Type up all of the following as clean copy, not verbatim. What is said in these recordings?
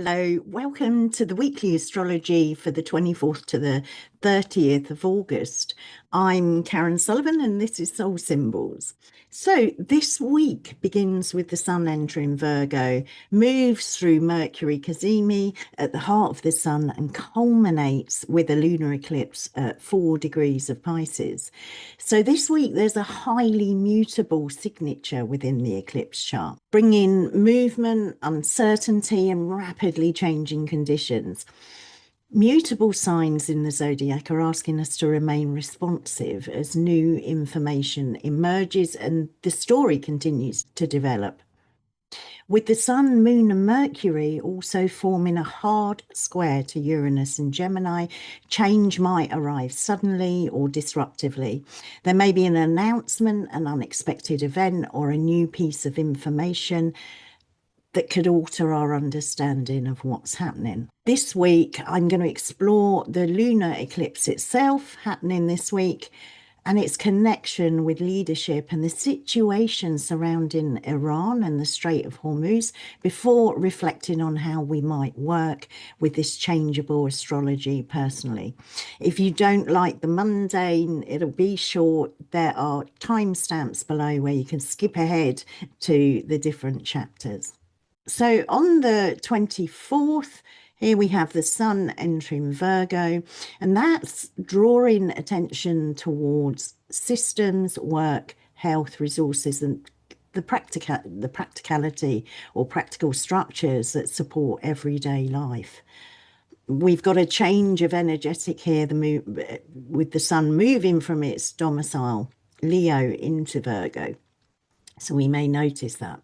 Hello, welcome to the weekly astrology for the 24th to the 30th of August. I'm Karen Sullivan and this is Soul Symbols. So this week begins with the Sun entering Virgo, moves through Mercury Cazimi at the heart of the Sun and culminates with a lunar eclipse at 4 degrees of Pisces. So this week there's a highly mutable signature within the eclipse chart, bringing movement, uncertainty and rapidly changing conditions. Mutable signs in the zodiac are asking us to remain responsive as new information emerges and the story continues to develop. With the Sun, Moon and Mercury also forming a hard square to Uranus and Gemini, change might arrive suddenly or disruptively. There may be an announcement, an unexpected event or a new piece of information that could alter our understanding of what's happening. This week, I'm going to explore the lunar eclipse itself happening this week and its connection with leadership and the situation surrounding Iran and the Strait of Hormuz before reflecting on how we might work with this changeable astrology personally. If you don't like the mundane, it'll be short. There are timestamps below where you can skip ahead to the different chapters. So on the 24th, here we have the Sun entering Virgo, and that's drawing attention towards systems, work, health, resources, and the practicality or practical structures that support everyday life. We've got a change of energetic here, with the Sun moving from its domicile, Leo, into Virgo. So we may notice that.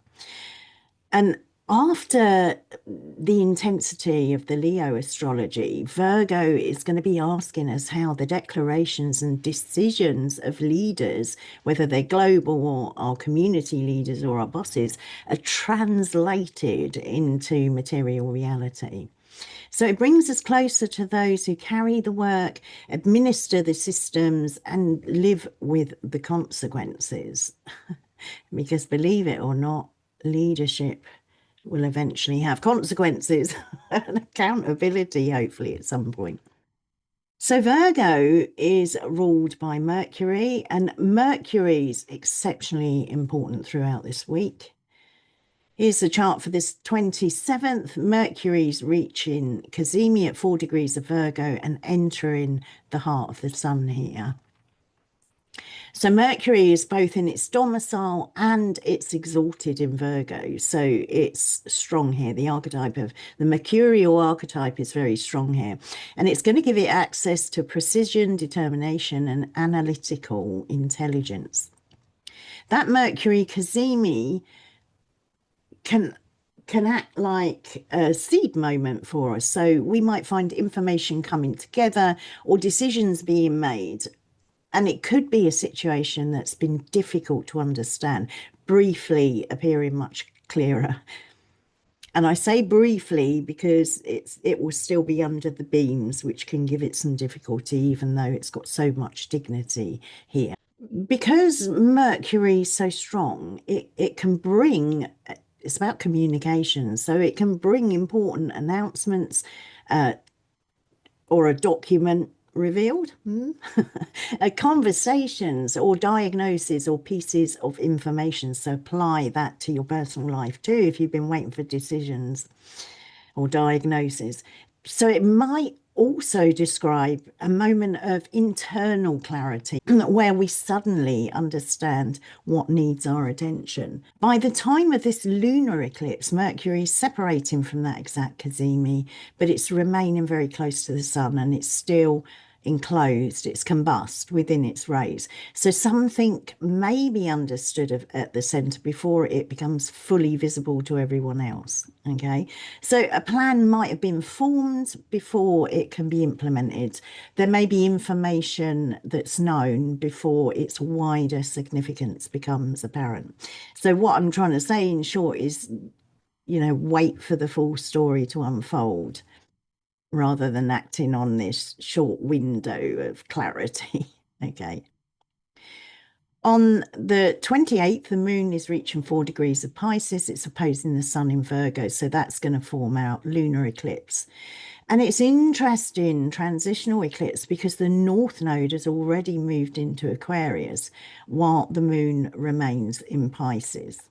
And after the intensity of the Leo astrology, Virgo is going to be asking us how the declarations and decisions of leaders, whether they're global or our community leaders or our bosses, are translated into material reality. So it brings us closer to those who carry the work, administer the systems, and live with the consequences. Because believe it or not, leadership will eventually have consequences and accountability, hopefully, at some point. So Virgo is ruled by Mercury, and Mercury's exceptionally important throughout this week. Here's the chart for this 27th. Mercury's reaching Cazimi at 4 degrees of Virgo and entering the heart of the Sun here. So Mercury is both in its domicile and it's exalted in Virgo. So it's strong here. The archetype of the mercurial archetype is very strong here. And it's going to give it access to precision, determination, and analytical intelligence. That Mercury Cazimi can act like a seed moment for us. So we might find information coming together or decisions being made. And it could be a situation that's been difficult to understand, briefly appearing much clearer. And I say briefly because it will still be under the beams, which can give it some difficulty, even though it's got so much dignity here. Because Mercury is so strong, it can bring, it's about communication, so it can bring important announcements or a document revealed, conversations or diagnoses or pieces of information. So apply that to your personal life too, if you've been waiting for decisions or diagnoses. So it might also describe a moment of internal clarity where we suddenly understand what needs our attention. By the time of this lunar eclipse, Mercury is separating from that exact Cazimi, but it's remaining very close to the Sun and it's still enclosed, it's combust within its rays. So something may be understood at the centre before it becomes fully visible to everyone else. Okay, so a plan might have been formed before it can be implemented. There may be information that's known before its wider significance becomes apparent. So what I'm trying to say in short is, wait for the full story to unfold, rather than acting on this short window of clarity. Okay. On the 28th, the moon is reaching 4 degrees of Pisces. It's opposing the sun in Virgo, so that's going to form our lunar eclipse. And it's interesting transitional eclipse because the North Node has already moved into Aquarius while the moon remains in Pisces.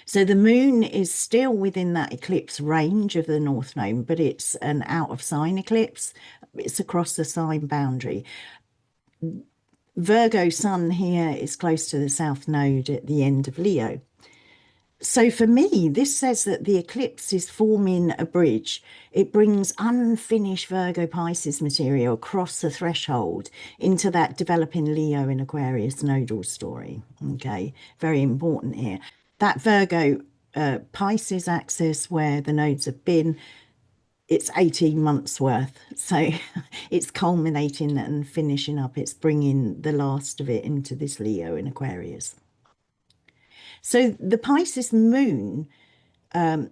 So the moon is still within that eclipse range of the North Node, but it's an out of sign eclipse. It's across the sign boundary. Virgo sun here is close to the South Node at the end of Leo. So for me, this says that the eclipse is forming a bridge. It brings unfinished Virgo Pisces material across the threshold into that developing Leo in Aquarius nodal story. Okay, very important here. That Virgo Pisces axis where the nodes have been, it's 18 months worth. So it's culminating and finishing up. It's bringing the last of it into this Leo in Aquarius. So the Pisces moon can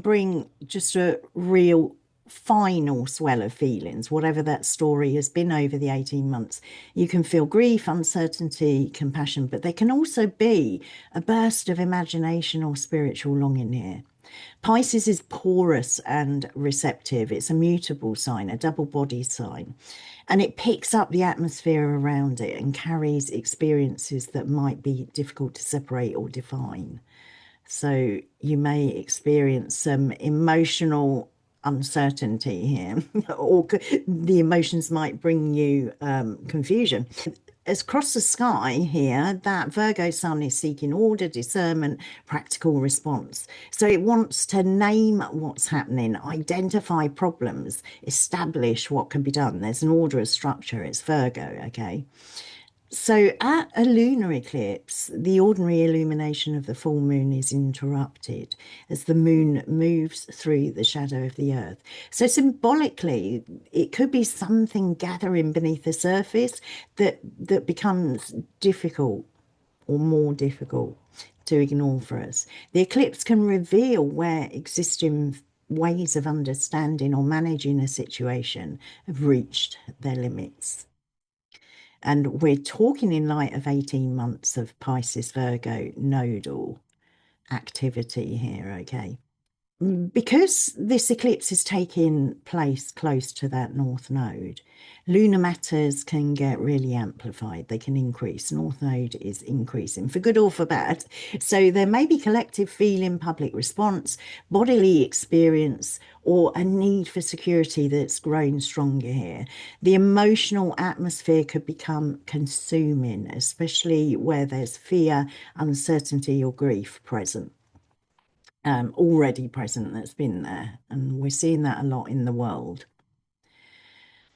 bring just a real final swell of feelings, whatever that story has been over the 18 months. You can feel grief, uncertainty, compassion, but there can also be a burst of imagination or spiritual longing here. Pisces is porous and receptive. It's a mutable sign, a double body sign, and it picks up the atmosphere around it and carries experiences that might be difficult to separate or define. So you may experience some emotional uncertainty here, or the emotions might bring you confusion. Across the sky here, that Virgo sun is seeking order, discernment, practical response. So it wants to name what's happening, identify problems, establish what can be done. There's an order, a structure. It's Virgo, okay? So at a lunar eclipse, the ordinary illumination of the full moon is interrupted as the moon moves through the shadow of the earth. So symbolically, it could be something gathering beneath the surface that becomes difficult or more difficult to ignore for us. The eclipse can reveal where existing ways of understanding or managing a situation have reached their limits. And we're talking in light of 18 months of Pisces Virgo nodal activity here, okay? Because this eclipse is taking place close to that North Node, lunar matters can get really amplified. They can increase. North Node is increasing for good or for bad. So there may be collective feeling, public response, bodily experience, or a need for security that's grown stronger here. The emotional atmosphere could become consuming, especially where there's fear, uncertainty, or grief present. Already present, that's been there, and we're seeing that a lot in the world.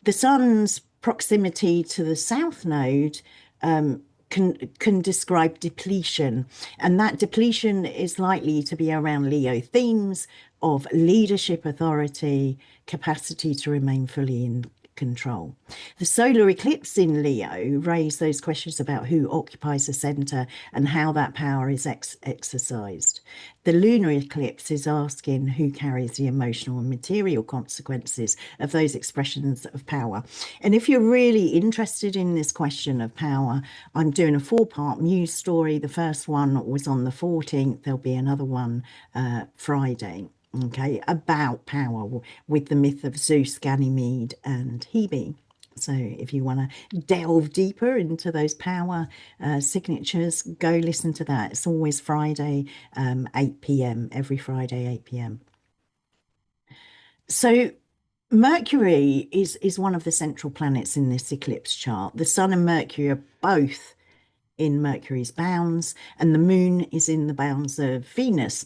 The sun's proximity to the south node can describe depletion, and that depletion is likely to be around Leo themes of leadership, authority, capacity to remain fully in control. The solar eclipse in Leo raised those questions about who occupies the center and how that power is exercised. The lunar eclipse is asking who carries the emotional and material consequences of those expressions of power. And if you're really interested in this question of power, I'm doing a 4-part news story. The first one was on the 14th. There'll be another one Friday. Okay, about power with the myth of Zeus, Ganymede, and Hebe. So if you want to delve deeper into those power signatures, go listen to that. It's always Friday, 8 p.m, every Friday, 8 p.m. So Mercury is one of the central planets in this eclipse chart. The Sun and Mercury are both in Mercury's bounds, and the moon is in the bounds of Venus.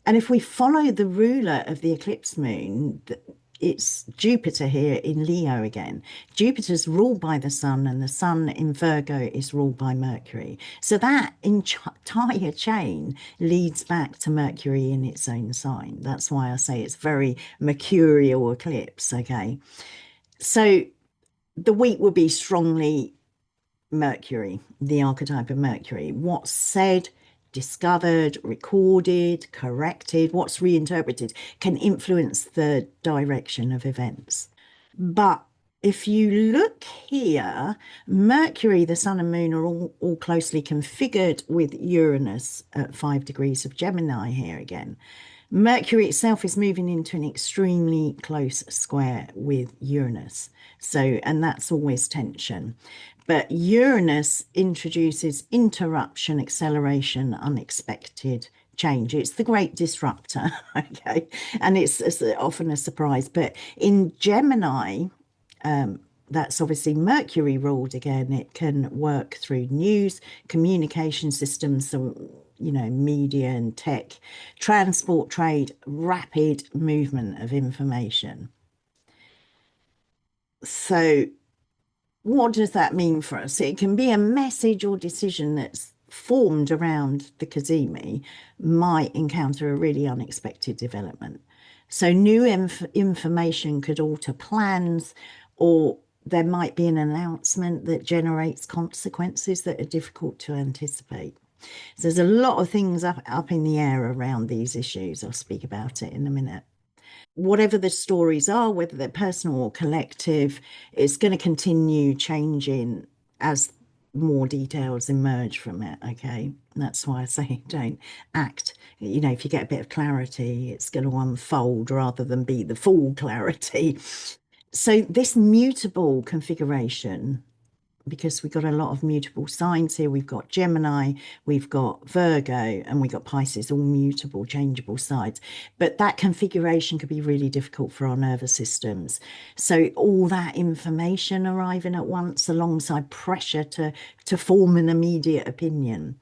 And if we follow the ruler of the eclipse moon, it's Jupiter here in Leo again. Jupiter's ruled by the sun, and the sun in Virgo is ruled by Mercury. So that entire chain leads back to Mercury in its own sign. That's why I say it's very mercurial eclipse, okay? So the week will be strongly Mercury, the archetype of Mercury. What's said, discovered, recorded, corrected, what's reinterpreted can influence the direction of events. But if you look here, Mercury, the Sun and Moon are all closely configured with Uranus at 5 degrees of Gemini here again. Mercury itself is moving into an extremely close square with Uranus. So, and that's always tension. But Uranus introduces interruption, acceleration, unexpected change. It's the great disruptor, okay? And it's often a surprise. But in Gemini, that's obviously Mercury ruled again. It can work through news, communication systems, so, media and tech, transport, trade, rapid movement of information. So what does that mean for us? It can be a message or decision that's formed around the Cazimi might encounter a really unexpected development. So new information could alter plans, or there might be an announcement that generates consequences that are difficult to anticipate. So there's a lot of things up in the air around these issues. I'll speak about it in a minute. Whatever the stories are, whether they're personal or collective, it's going to continue changing as more details emerge from it. Okay. That's why I say don't act. If you get a bit of clarity, it's going to unfold rather than be the full clarity. So this mutable configuration, because we've got a lot of mutable signs here. We've got Gemini, we've got Virgo, and we've got Pisces, all mutable, changeable sides. But that configuration could be really difficult for our nervous systems. So all that information arriving at once alongside pressure to form an immediate opinion,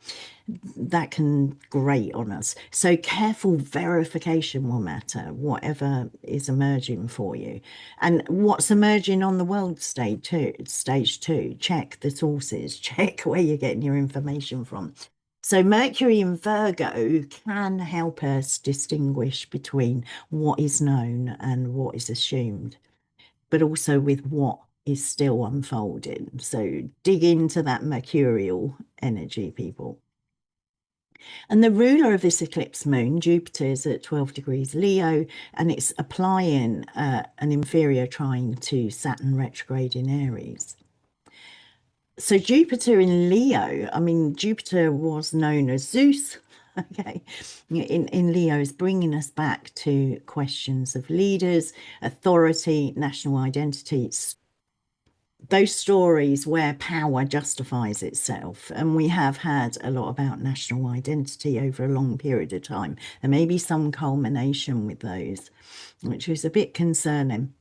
that can grate on us. So careful verification will matter, whatever is emerging for you. And what's emerging on the world stage too, check the sources, check where you're getting your information from. So Mercury in Virgo can help us distinguish between what is known and what is assumed, but also with what is still unfolding. So dig into that mercurial energy, people. And the ruler of this eclipse moon, Jupiter, is at 12 degrees Leo, and it's applying an inferior trine to Saturn retrograde in Aries. So Jupiter in Leo, I mean, Jupiter was known as Zeus, okay, in Leo, is bringing us back to questions of leaders, authority, national identity, those stories where power justifies itself. And we have had a lot about national identity over a long period of time. There may be some culmination with those, which is a bit concerning.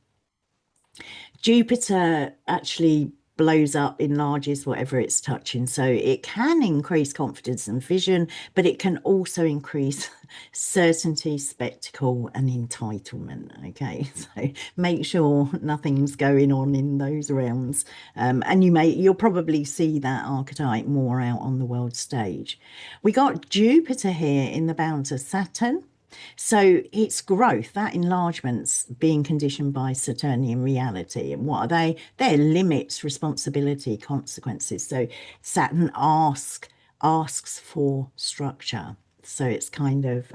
Jupiter actually blows up, enlarges whatever it's touching. So it can increase confidence and vision, but it can also increase certainty, spectacle, and entitlement. Okay, so make sure nothing's going on in those realms. And you'll probably see that archetype more out on the world stage. We got Jupiter here in the bounds of Saturn. So it's growth, that enlargement's being conditioned by Saturnian reality. And what are they? They're limits, responsibility, consequences. So Saturn asks for structure. So it's kind of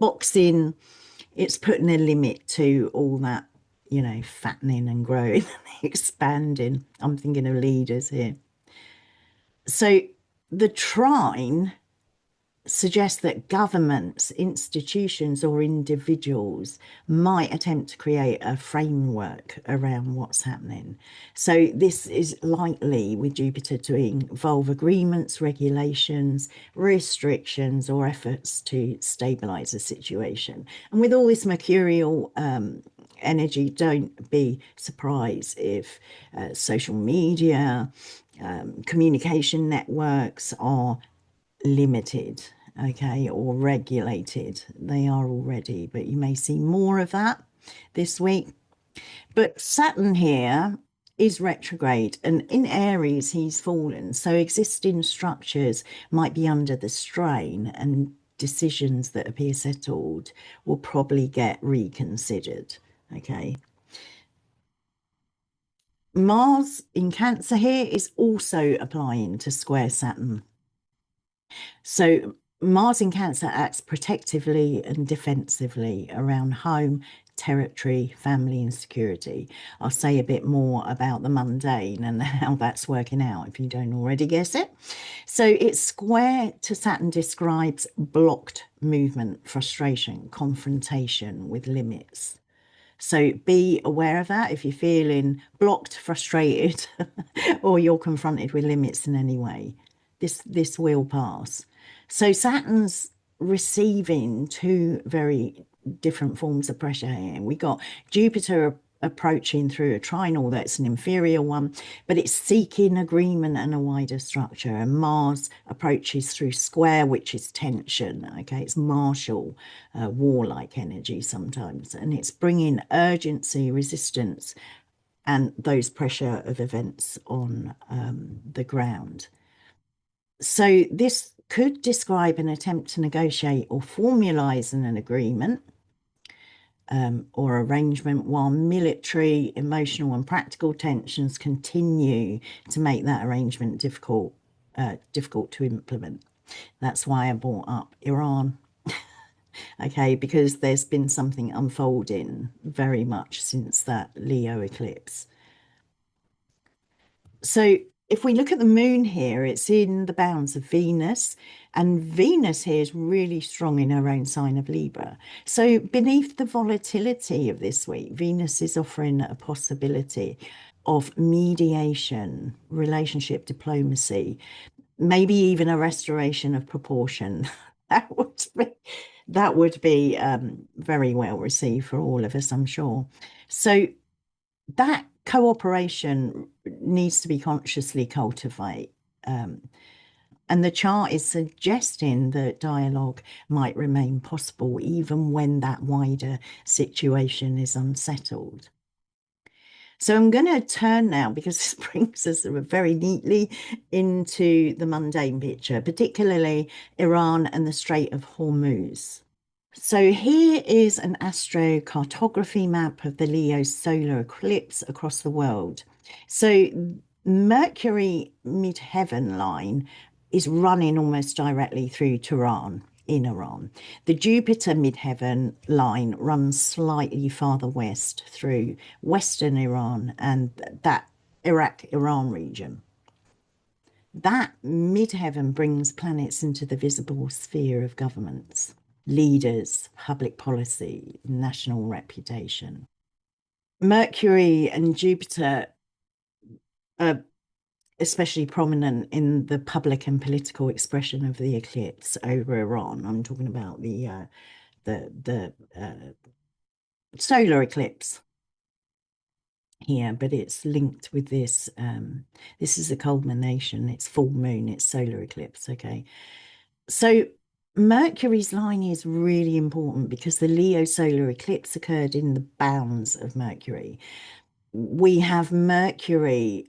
boxing, it's putting a limit to all that, fattening and growing and expanding. I'm thinking of leaders here. So the trine suggests that governments, institutions, or individuals might attempt to create a framework around what's happening. So this is likely with Jupiter to involve agreements, regulations, restrictions, or efforts to stabilize a situation. And with all this mercurial energy, don't be surprised if social media, communication networks are limited, okay, or regulated. They are already, but you may see more of that this week. But Saturn here is retrograde, and in Aries he's fallen, so existing structures might be under the strain, and decisions that appear settled will probably get reconsidered. Okay, Mars in Cancer here is also applying to square Saturn. So Mars in Cancer acts protectively and defensively around home, territory, family, and security. I'll say a bit more about the mundane and how that's working out if you don't already guess it. So it's square to Saturn describes blocked movement, frustration, confrontation with limits. So be aware of that if you're feeling blocked, frustrated, or you're confronted with limits in any way. This will pass. So Saturn's receiving two very different forms of pressure here. We got Jupiter approaching through a trinal that's an inferior one, but it's seeking agreement and a wider structure. And Mars approaches through square, which is tension. Okay, it's martial, warlike energy sometimes, and it's bringing urgency, resistance, and those pressure of events on the ground. So this could describe an attempt to negotiate or formalize an agreement or arrangement, while military, emotional, and practical tensions continue to make that arrangement difficult to implement. That's why I brought up Iran. Okay, because there's been something unfolding very much since that Leo eclipse. So if we look at the moon here, it's in the bounds of Venus, and Venus here is really strong in her own sign of Libra. So beneath the volatility of this week, Venus is offering a possibility of mediation, relationship diplomacy, maybe even a restoration of proportion. That would be very well received for all of us, I'm sure. So that cooperation needs to be consciously cultivated. And the chart is suggesting that dialogue might remain possible even when that wider situation is unsettled. So I'm going to turn now, because this brings us very neatly into the mundane picture, particularly Iran and the Strait of Hormuz. So here is an astrocartography map of the Leo solar eclipse across the world. So Mercury midheaven line is running almost directly through Tehran in Iran. The Jupiter midheaven line runs slightly farther west through western Iran and that Iraq-Iran region. That midheaven brings planets into the visible sphere of governments, leaders, public policy, national reputation. Mercury and Jupiter are especially prominent in the public and political expression of the eclipse over Iran. I'm talking about the solar eclipse here, but it's linked with this. This is a culmination. It's full moon. It's solar eclipse. Okay, so Mercury's line is really important because the Leo solar eclipse occurred in the bounds of Mercury. We have Mercury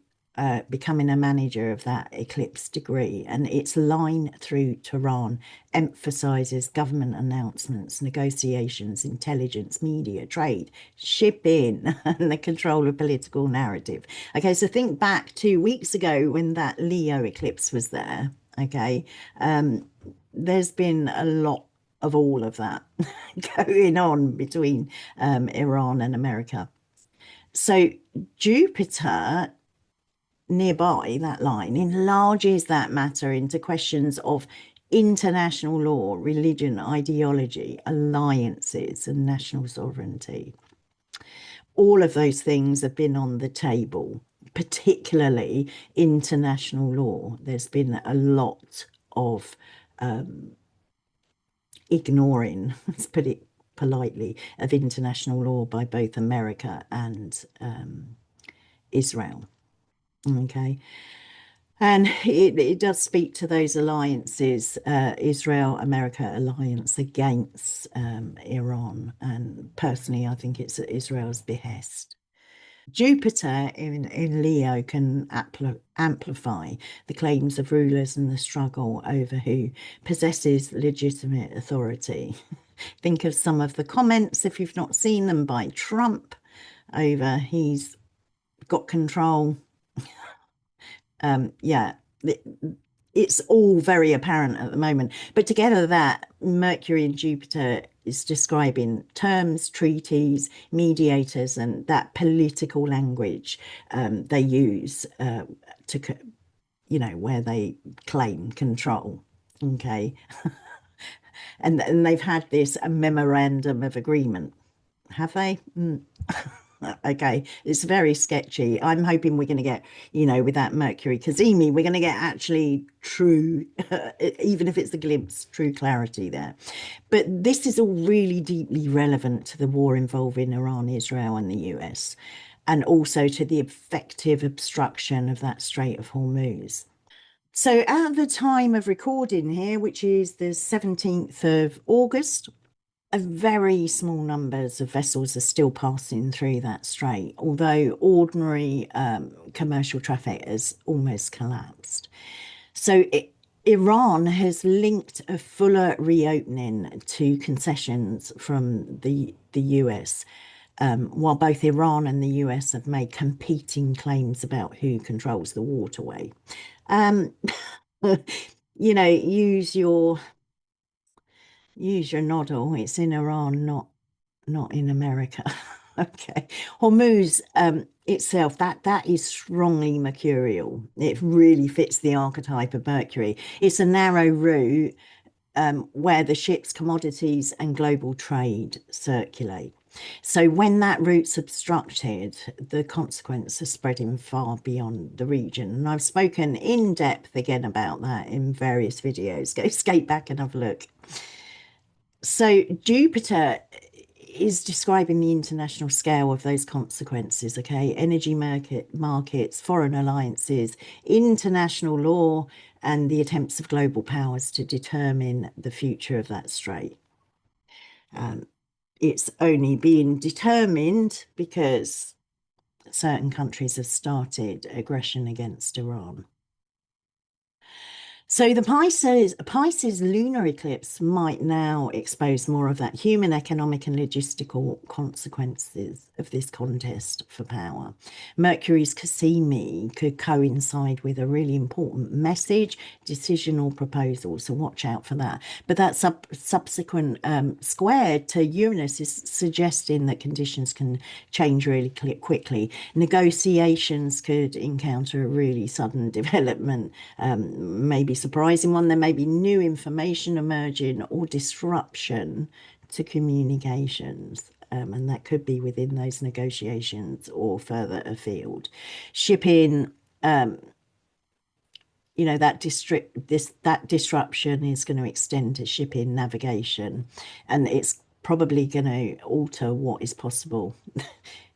becoming a manager of that eclipse degree, and its line through Tehran emphasizes government announcements, negotiations, intelligence, media, trade, shipping, and the control of political narrative. Okay, so think back 2 weeks ago when that Leo eclipse was there. Okay, there's been a lot of all of that going on between Iran and America. So Jupiter nearby that line enlarges that matter into questions of international law, religion, ideology, alliances, and national sovereignty. All of those things have been on the table, particularly international law. There's been a lot of ignoring, let's put it politely, of international law by both America and Israel. Okay. And it does speak to those alliances, Israel-America alliance against Iran. And personally, I think it's at Israel's behest. Jupiter in Leo can amplify the claims of rulers and the struggle over who possesses legitimate authority. Think of some of the comments, if you've not seen them, by Trump over he's got control. Yeah, it's all very apparent at the moment. But together that Mercury and Jupiter is describing terms, treaties, mediators, and that political language they use to, where they claim control. Okay. And they've had this a memorandum of agreement. Have they? Okay, it's very sketchy. I'm hoping we're going to get, with that Mercury Cazimi, we're going to get actually true, even if it's a glimpse, true clarity there. But this is all really deeply relevant to the war involving Iran, Israel, and the US, and also to the effective obstruction of that Strait of Hormuz. So at the time of recording here, which is the 17th of August, very small numbers of vessels are still passing through that strait, although ordinary commercial traffic has almost collapsed. So Iran has linked a fuller reopening to concessions from the US, while both Iran and the US have made competing claims about who controls the waterway. Use your noddle. It's in Iran, not in America. Okay. Hormuz itself, that is strongly mercurial. It really fits the archetype of Mercury. It's a narrow route where the ships, commodities, and global trade circulate. So when that route's obstructed, the consequences are spreading far beyond the region. And I've spoken in depth again about that in various videos. Go skate back and have a look. So Jupiter is describing the international scale of those consequences, okay? Energy markets, foreign alliances, international law, and the attempts of global powers to determine the future of that strait. It's only being determined because certain countries have started aggression against Iran. So the Pisces lunar eclipse might now expose more of that human, economic, and logistical consequences of this contest for power. Mercury's Cazimi could coincide with a really important message, decision, or proposal, so watch out for that. But that subsequent square to Uranus is suggesting that conditions can change really quickly. Negotiations could encounter a really sudden development, maybe surprising one. There may be new information emerging or disruption to communications, and that could be within those negotiations or further afield. Shipping, that disruption is going to extend to shipping, navigation, and it's probably going to alter what is possible.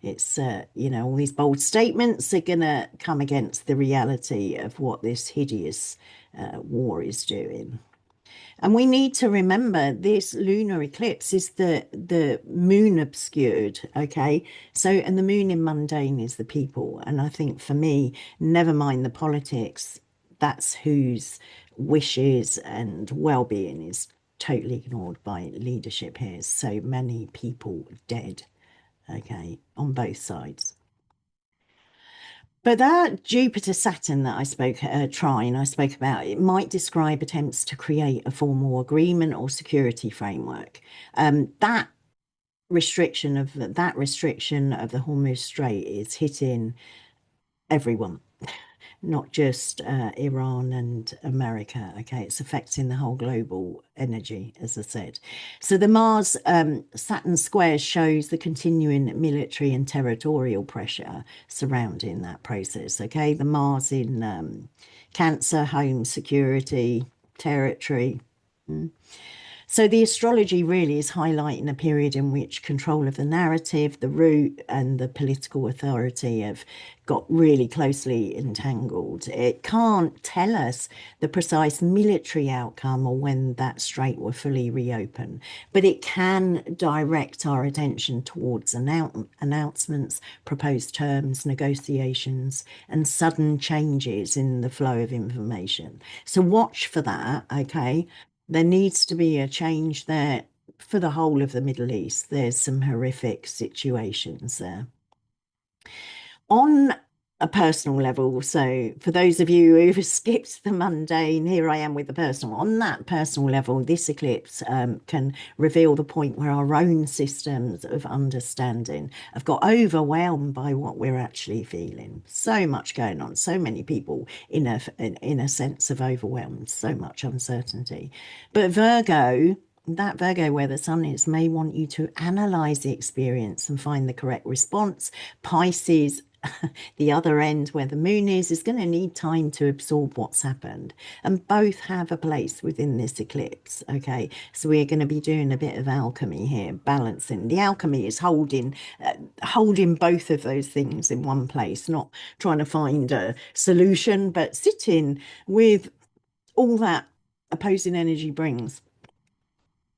It's, all these bold statements are going to come against the reality of what this hideous war is doing. And we need to remember this lunar eclipse is the moon obscured, okay? So, and the moon in Mundane is the people. And I think for me, never mind the politics, that's whose wishes and well-being is totally ignored by leadership here. So many people dead, okay, on both sides. But that Jupiter-Saturn that I spoke, Trine, I spoke about, it might describe attempts to create a formal agreement or security framework. That restriction of the Hormuz Strait is hitting everyone, not just Iran and America. Okay, it's affecting the whole global energy, as I said. So the Mars Saturn square shows the continuing military and territorial pressure surrounding that process. Okay, the Mars in Cancer, home security, territory. So the astrology really is highlighting a period in which control of the narrative, the route, and the political authority have got really closely entangled. It can't tell us the precise military outcome or when that strait will fully reopen, but it can direct our attention towards announcements, proposed terms, negotiations, and sudden changes in the flow of information. So watch for that, okay? There needs to be a change there for the whole of the Middle East. There's some horrific situations there. On a personal level. So for those of you who've skipped the mundane, here I am with the personal. On that personal level, this eclipse can reveal the point where our own systems of understanding have got overwhelmed by what we're actually feeling. So much going on, so many people in a sense of overwhelmed, so much uncertainty. But Virgo, that Virgo where the sun is, may want you to analyze the experience and find the correct response. Pisces, the other end where the moon is going to need time to absorb what's happened, and both have a place within this eclipse. Okay, so we're going to be doing a bit of alchemy here, balancing. The alchemy is holding both of those things in one place, not trying to find a solution, but sitting with all that opposing energy brings.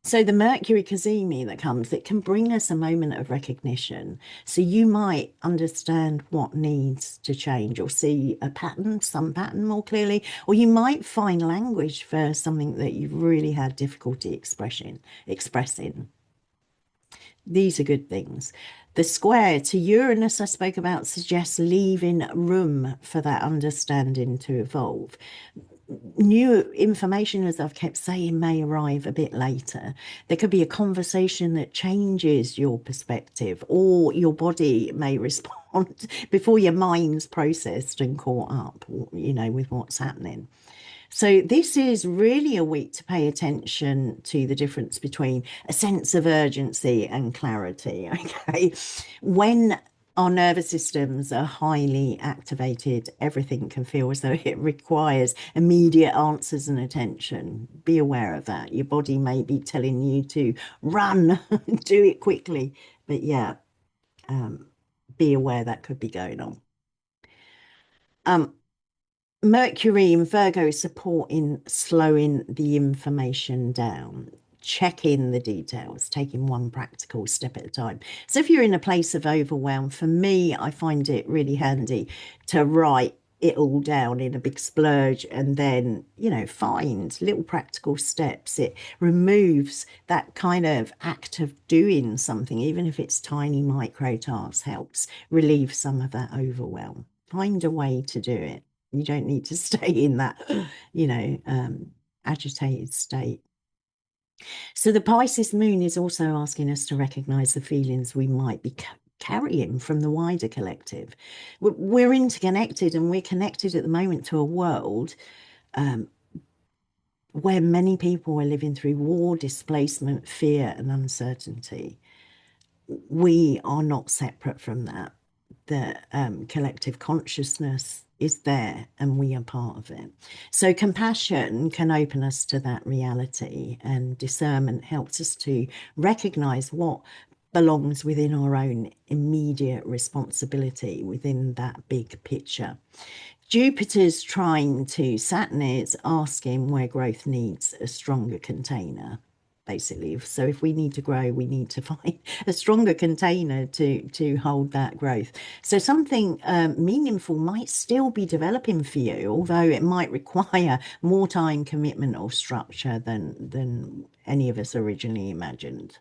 So the Mercury Cazimi that comes, it can bring us a moment of recognition. So you might understand what needs to change or see a pattern, some pattern more clearly, or you might find language for something that you've really had difficulty expressing. These are good things. The square to Uranus I spoke about suggests leaving room for that understanding to evolve. New information, as I've kept saying, may arrive a bit later. There could be a conversation that changes your perspective, or your body may respond before your mind's processed and caught up, with what's happening. So this is really a week to pay attention to the difference between a sense of urgency and clarity. Okay, when our nervous systems are highly activated, everything can feel as though it requires immediate answers and attention. Be aware of that. Your body may be telling you to run, do it quickly. But yeah, be aware that could be going on. Mercury in Virgo is supporting slowing the information down, checking the details, taking one practical step at a time. So if you're in a place of overwhelm, for me, I find it really handy to write it all down in a big splurge and then, find little practical steps. It removes that kind of act of doing something, even if it's tiny micro tasks, helps relieve some of that overwhelm. Find a way to do it. You don't need to stay in that, agitated state. So the Pisces moon is also asking us to recognize the feelings we might be carrying from the wider collective. We're interconnected, and we're connected at the moment to a world where many people are living through war, displacement, fear, and uncertainty. We are not separate from that. The collective consciousness is there, and we are part of it. So compassion can open us to that reality, and discernment helps us to recognize what belongs within our own immediate responsibility within that big picture. Jupiter's trine to Saturn is asking where growth needs a stronger container, basically. So if we need to grow, we need to find a stronger container to hold that growth. So something meaningful might still be developing for you, although it might require more time, commitment, or structure than any of us originally imagined.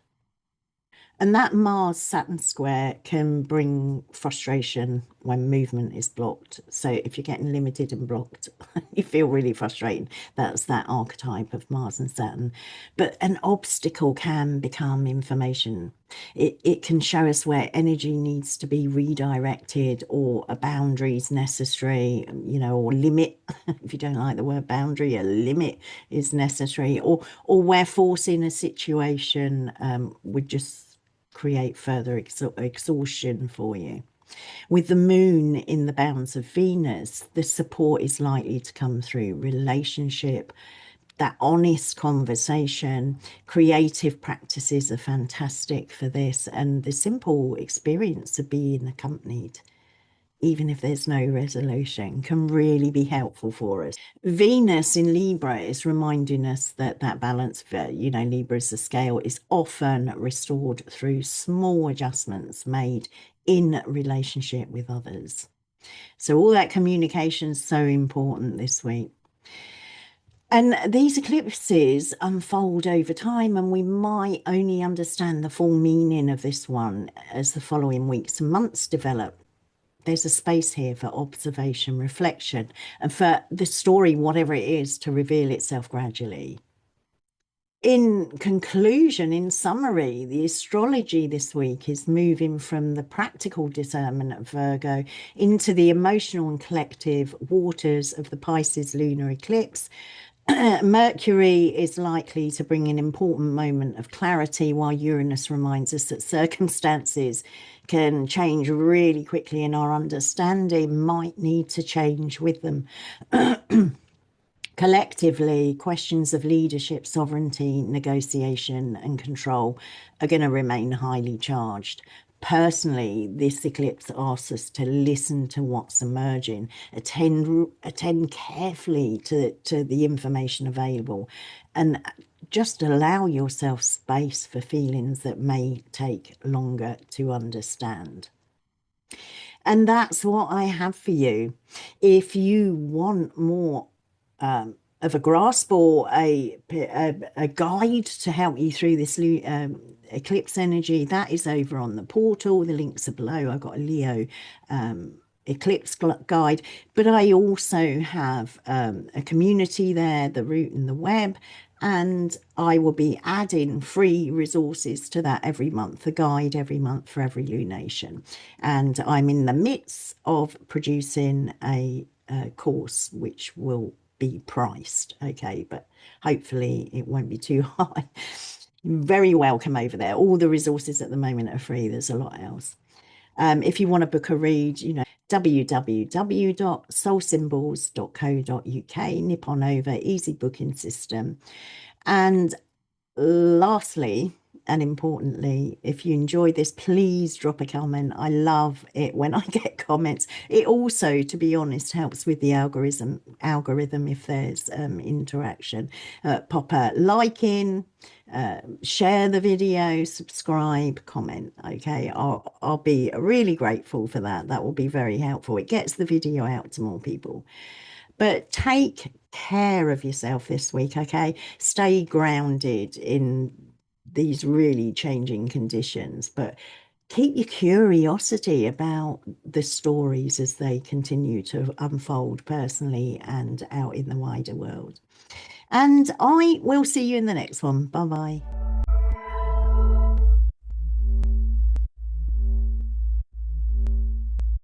And that Mars Saturn square can bring frustration when movement is blocked. So if you're getting limited and blocked, you feel really frustrated. That's that archetype of Mars and Saturn. But an obstacle can become information. It can show us where energy needs to be redirected, or a boundary is necessary, or limit. If you don't like the word boundary, a limit is necessary, or where forcing a situation would just create further exhaustion for you. With the moon in the bounds of Venus, the support is likely to come through relationship, that honest conversation. Creative practices are fantastic for this, and the simple experience of being accompanied, even if there's no resolution, can really be helpful for us. Venus in Libra is reminding us that balance, Libra is the scale, is often restored through small adjustments made in relationship with others. So all that communication is so important this week. And these eclipses unfold over time, and we might only understand the full meaning of this one as the following weeks and months develop. there's a space here for observation, reflection, and for the story, whatever it is, to reveal itself gradually. In conclusion, in summary, the astrology this week is moving from the practical discernment of Virgo into the emotional and collective waters of the Pisces lunar eclipse. Mercury is likely to bring an important moment of clarity, while Uranus reminds us that circumstances can change really quickly and our understanding might need to change with them. Collectively, questions of leadership, sovereignty, negotiation, and control are going to remain highly charged. Personally, this eclipse asks us to listen to what's emerging, attend carefully to the information available, and just allow yourself space for feelings that may take longer to understand. And that's what I have for you. If you want more of a grasp or a guide to help you through this eclipse energy, that is over on the portal. The links are below. I've got a Leo eclipse guide, but I also have a community there, the root and the web, and I will be adding free resources to that every month, a guide every month for every lunation. And I'm in the midst of producing a course which will be priced, okay, but hopefully it won't be too high. You're very welcome over there. All the resources at the moment are free. There's a lot else. If you want to book a read, www.soulsymbols.co.uk, nip on over, easy booking system. And lastly, and importantly, if you enjoy this, please drop a comment. I love it when I get comments. It also, to be honest, helps with the algorithm if there's interaction. Pop a like in, share the video, subscribe, comment. Okay, I'll be really grateful for that. That will be very helpful. It gets the video out to more people. But take care of yourself this week, okay? Stay grounded in these really changing conditions, but keep your curiosity about the stories as they continue to unfold personally and out in the wider world. And I will see you in the next one. Bye bye.